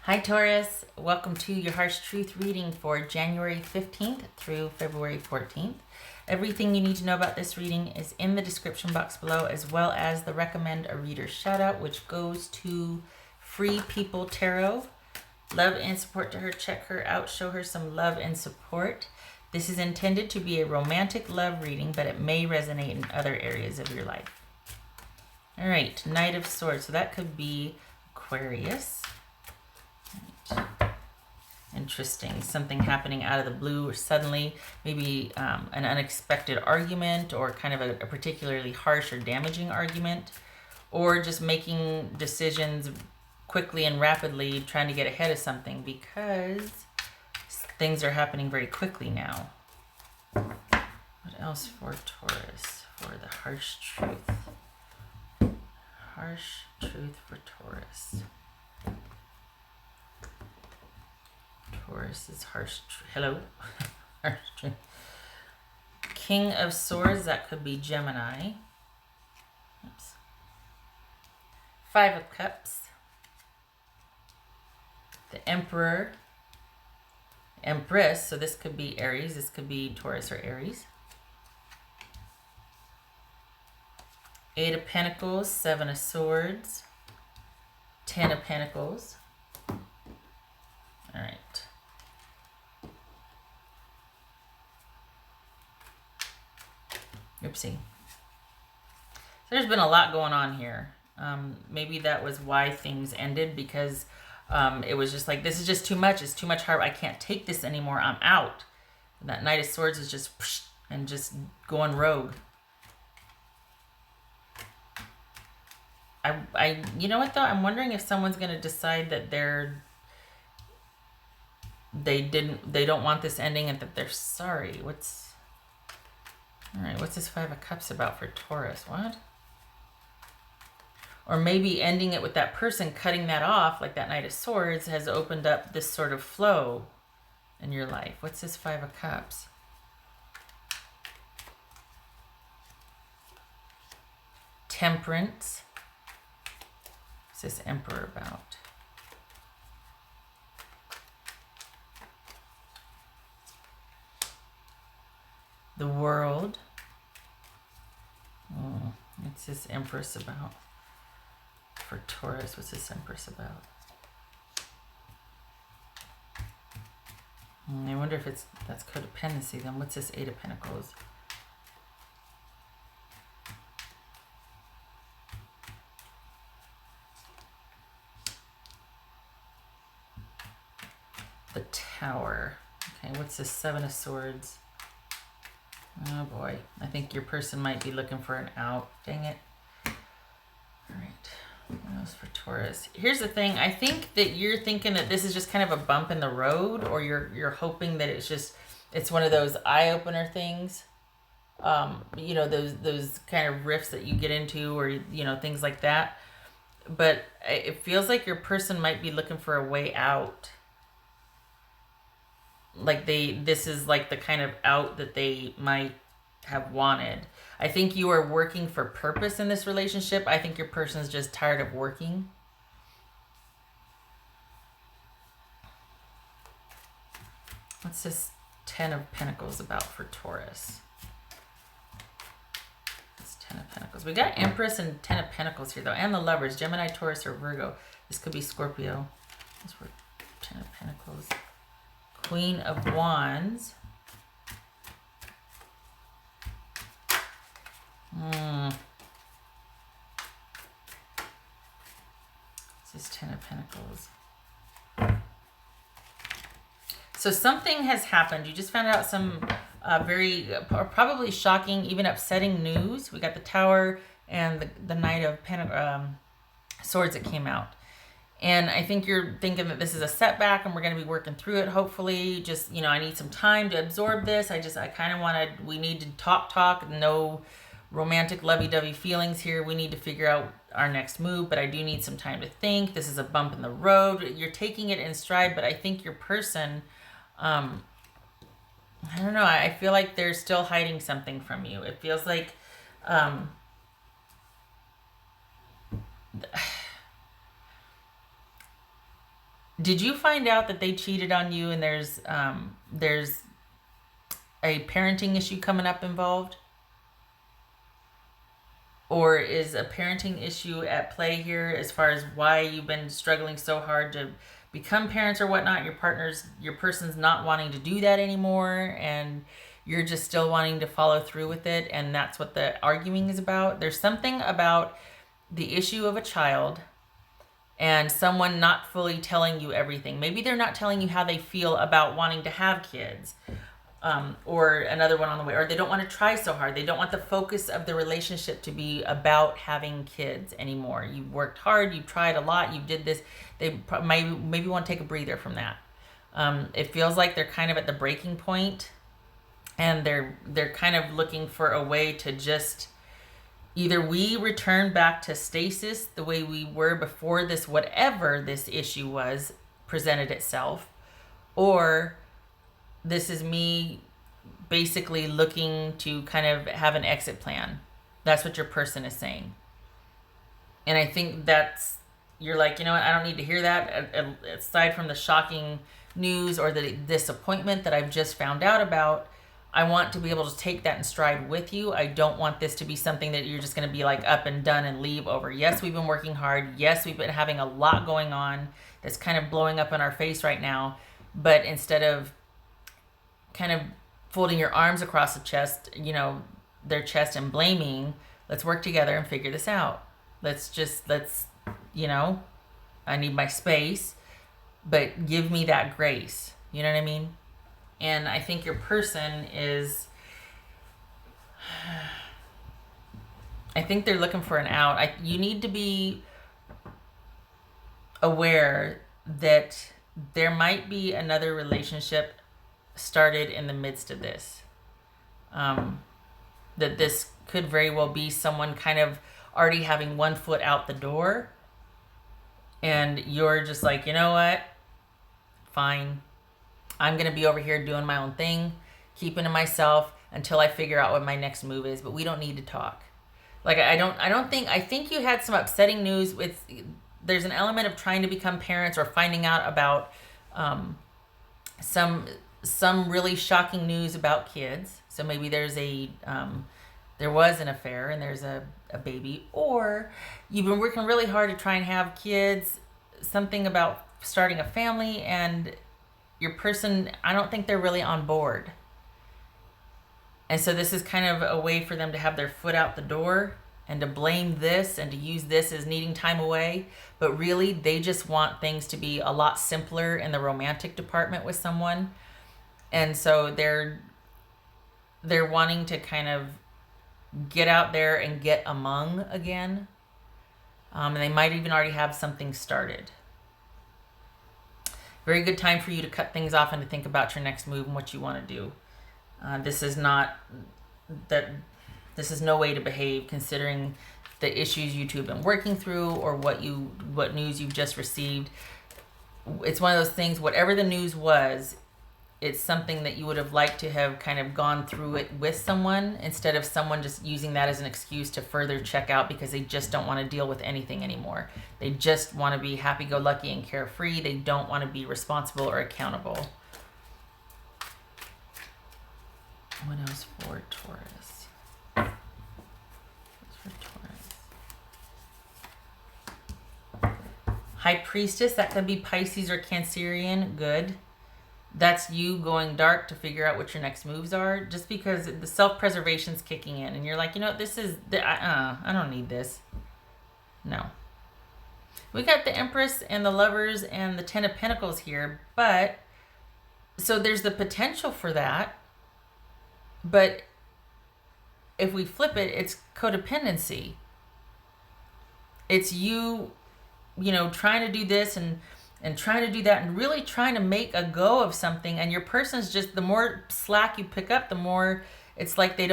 Hi Taurus, welcome to your Harsh Truth reading for January 15th through February 14th. Everything you need to know about this reading is in the description box below, as well as the recommend a reader shout out, which goes to Free People Tarot. Love and support to her. Check her out, show her some love and support. This is intended to be a romantic love reading, but it may resonate in other areas of your life. All right, Knight of Swords, so that could be Aquarius. Interesting. Something happening out of the blue or suddenly, maybe an unexpected argument or kind of a particularly harsh or damaging argument, or just making decisions quickly and rapidly, trying to get ahead of something because things are happening very quickly now. What else for Taurus for the harsh truth? Harsh truth for Taurus. Taurus is harsh. Hello. Harsh truth. King of Swords, that could be Gemini. Oops. Five of Cups. The Emperor. Empress, so this could be Aries. This could be Taurus or Aries. Eight of Pentacles, Seven of Swords, Ten of Pentacles. All right. Oopsie. So there's been a lot going on here. Maybe that was why things ended, because it was just like, this is just too much. It's too much hard. I can't take this anymore. I'm out. And that Knight of Swords is just and just going rogue. You know what though? I'm wondering if someone's gonna decide that they don't want this ending and that they're sorry. All right, what's this Five of Cups about for Taurus? What? Or maybe ending it with that person, cutting that off, like that Knight of Swords, has opened up this sort of flow in your life. What's this Five of Cups? Temperance. What's this Emperor about? The World. Oh, what's this Empress about? For Taurus, what's this Empress about? I wonder if that's codependency. Then what's this Eight of Pentacles? The Tower. Okay, what's this Seven of Swords? Oh boy, I think your person might be looking for an out. Dang it. All right, what else for Taurus? Here's the thing. I think that you're thinking that this is just kind of a bump in the road, or you're hoping that it's one of those eye-opener things. You know, those kind of rifts that you get into, or you know, things like that. But it feels like your person might be looking for a way out. Like this is like the kind of out that they might have wanted. I think you are working for purpose in this relationship. I think your person's just tired of working. What's this Ten of Pentacles about for Taurus? This Ten of Pentacles. We got Empress and Ten of Pentacles here though, and the Lovers, Gemini, Taurus, or Virgo. This could be Scorpio. This for Ten of Pentacles. Queen of Wands. This is Ten of Pentacles. So something has happened. You just found out some very probably shocking, even upsetting news. We got the Tower and the Knight of Swords that came out. And I think you're thinking that this is a setback and we're going to be working through it. Hopefully, just, you know, I need some time to absorb this. I kind of we need to talk, no romantic lovey-dovey feelings here. We need to figure out our next move, but I do need some time to think. This is a bump in the road. You're taking it in stride, but I think your person, I don't know. I feel like they're still hiding something from you. It feels like, Did you find out that they cheated on you and there's a parenting issue coming up involved? Or is a parenting issue at play here as far as why you've been struggling so hard to become parents or whatnot? Your person's not wanting to do that anymore, and you're just still wanting to follow through with it, and that's what the arguing is about. There's something about the issue of a child and someone not fully telling you everything. Maybe they're not telling you how they feel about wanting to have kids. Or another one on the way, or they don't want to try so hard. They don't want the focus of the relationship to be about having kids anymore. You've worked hard, you've tried a lot, you did this. They maybe want to take a breather from that. It feels like they're kind of at the breaking point, and they're kind of looking for a way to just either we return back to stasis the way we were before this, whatever this issue was, presented itself, or this is me basically looking to kind of have an exit plan. That's what your person is saying. And I think you're like, you know what, I don't need to hear that. Aside from the shocking news or the disappointment that I've just found out about, I want to be able to take that in stride with you. I don't want this to be something that you're just going to be like up and done and leave over. Yes, we've been working hard. Yes, we've been having a lot going on that's kind of blowing up in our face right now. But instead of kind of folding your arms across the chest, their chest and blaming, let's work together and figure this out. I need my space, but give me that grace. You know what I mean? And I think your person I think they're looking for an out. You need to be aware that there might be another relationship started in the midst of this. That this could very well be someone kind of already having one foot out the door, and you're just like, you know what? Fine. I'm going to be over here doing my own thing, keeping to myself until I figure out what my next move is, but we don't need to talk. Like, I think you had some upsetting news there's an element of trying to become parents or finding out about some really shocking news about kids. So maybe there was an affair and there's a baby, or you've been working really hard to try and have kids, something about starting a family, and your person, I don't think they're really on board. And so this is kind of a way for them to have their foot out the door and to blame this and to use this as needing time away. But really, they just want things to be a lot simpler in the romantic department with someone. And so they're wanting to kind of get out there and get among again. And they might even already have something started. Very good time for you to cut things off and to think about your next move and what you want to do. This is no way to behave considering the issues you two have been working through or what news you've just received. It's one of those things, whatever the news was, it's something that you would have liked to have kind of gone through it with someone instead of someone just using that as an excuse to further check out because they just don't want to deal with anything anymore. They just want to be happy-go-lucky and carefree. They don't want to be responsible or accountable. What else for Taurus? High Priestess, that could be Pisces or Cancerian. Good. That's you going dark to figure out what your next moves are, just because the self-preservation's kicking in and you're like, I don't need this. No. We got the Empress and the Lovers and the Ten of Pentacles here, but so there's the potential for that. But if we flip it, it's codependency. It's you trying to do this and trying to do that and really trying to make a go of something, and your person's just, the more slack you pick up, the more it's like they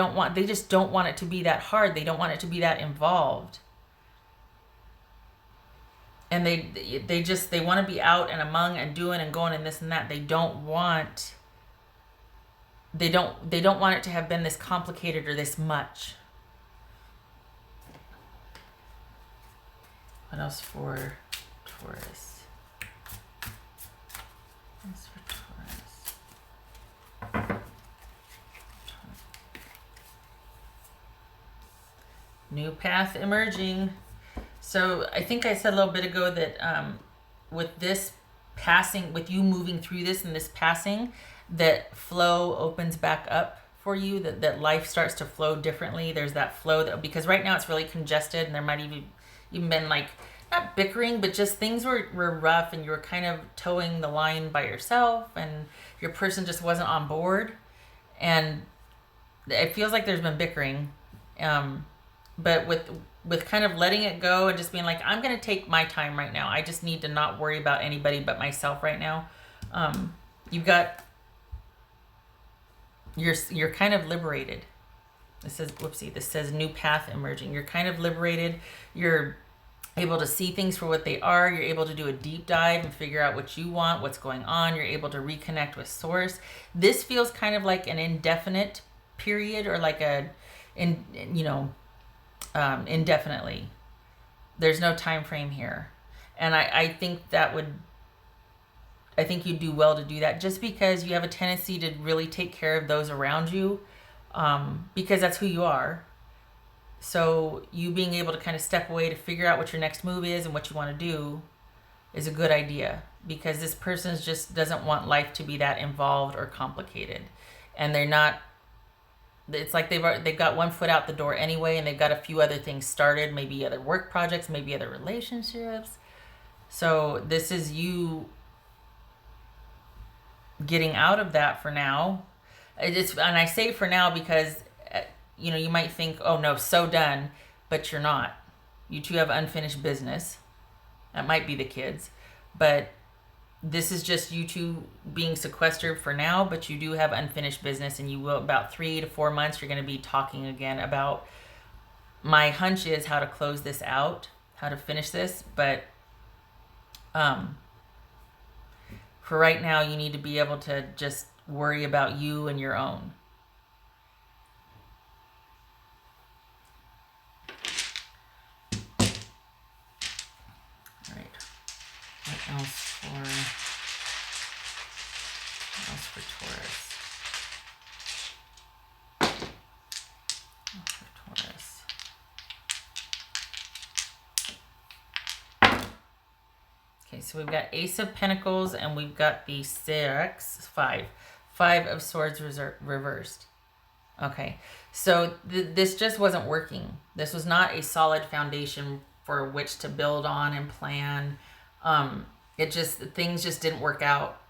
just don't want it to be that hard. They don't want it to be that involved. And they want to be out and among and doing and going and this and that. They don't want it to have been this complicated or this much. What else for Taurus? That's for Taurus. New path emerging. So I think I said a little bit ago that with this passing, with you moving through this and this passing, that flow opens back up for you, that life starts to flow differently. There's that flow that, because right now it's really congested, and there might even been like, not bickering, but just things were rough, and you were kind of towing the line by yourself, and your person just wasn't on board. And it feels like there's been bickering. But with kind of letting it go and just being like, I'm going to take my time right now. I just need to not worry about anybody but myself right now. You've got, you're kind of liberated. This says new path emerging. You're kind of liberated. You're able to see things for what they are. You're able to do a deep dive and figure out what you want, what's going on. You're able to reconnect with source. This feels kind of like an indefinite period, or like indefinitely. There's no time frame here. And I think you do well to do that, just because you have a tendency to really take care of those around you, because that's who you are. So you being able to kind of step away to figure out what your next move is and what you want to do is a good idea, because this person just doesn't want life to be that involved or complicated. And they're not, it's like they've got one foot out the door anyway, and they've got a few other things started, maybe other work projects, maybe other relationships. So this is you getting out of that for now. And I say for now because you might think, oh no, so done, but you're not. You two have unfinished business. That might be the kids, but this is just you two being sequestered for now, but you do have unfinished business, and you will, about 3 to 4 months, you're going to be talking again about, my hunch is, how to close this out, how to finish this. But for right now, you need to be able to just worry about you and your own. All right. What else for Taurus? Okay, so we've got Ace of Pentacles, and we've got the Five of Swords reversed. Okay, so this just wasn't working. This was not a solid foundation for which to build on and plan. Things just didn't work out,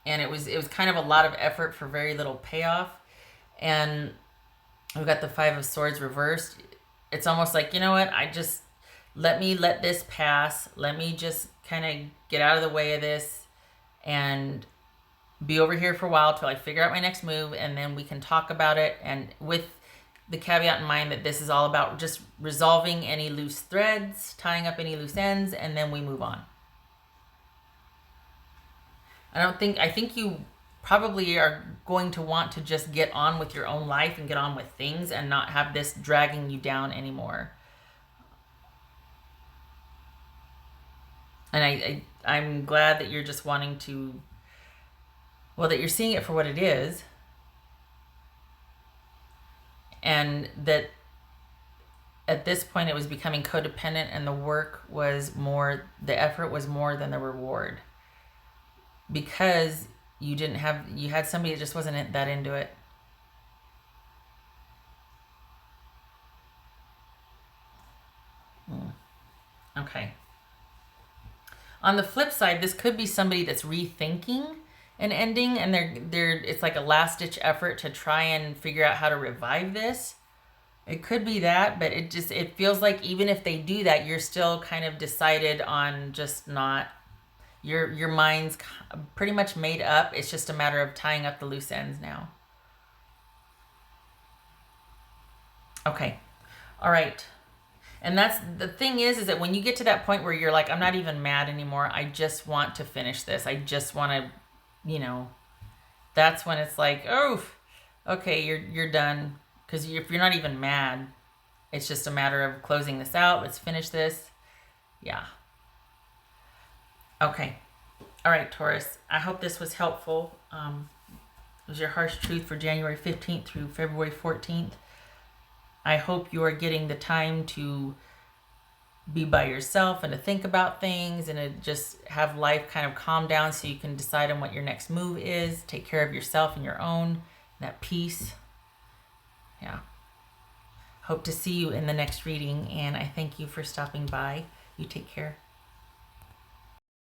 and it was kind of a lot of effort for very little payoff. And we've got the Five of Swords reversed. It's almost like, you know what, let this pass. Let me just kind of get out of the way of this and be over here for a while till I figure out my next move, and then we can talk about it. And with the caveat in mind that this is all about just resolving any loose threads, tying up any loose ends, and then we move on. I think you probably are going to want to just get on with your own life and get on with things, and not have this dragging you down anymore. And I'm glad that you're just wanting to, that you're seeing it for what it is. And that at this point it was becoming codependent, and the effort was more than the reward. Because you had somebody that just wasn't that into it. Okay. On the flip side, this could be somebody that's rethinking an ending, and it's like a last-ditch effort to try and figure out how to revive this. It could be that, but it feels like even if they do that, you're still kind of decided on just not, your mind's pretty much made up. It's just a matter of tying up the loose ends now. Okay. All right. And that's the thing is that when you get to that point where you're like, I'm not even mad anymore, I just want to finish this. I just want to, that's when it's like, oh, okay, you're done. Because if you're not even mad, it's just a matter of closing this out. Let's finish this. Yeah. Okay. All right, Taurus. I hope this was helpful. It was your harsh truth for January 15th through February 14th. I hope you are getting the time to be by yourself and to think about things and to just have life kind of calm down so you can decide on what your next move is. Take care of yourself and your own, that peace. Yeah. Hope to see you in the next reading, and I thank you for stopping by. You take care.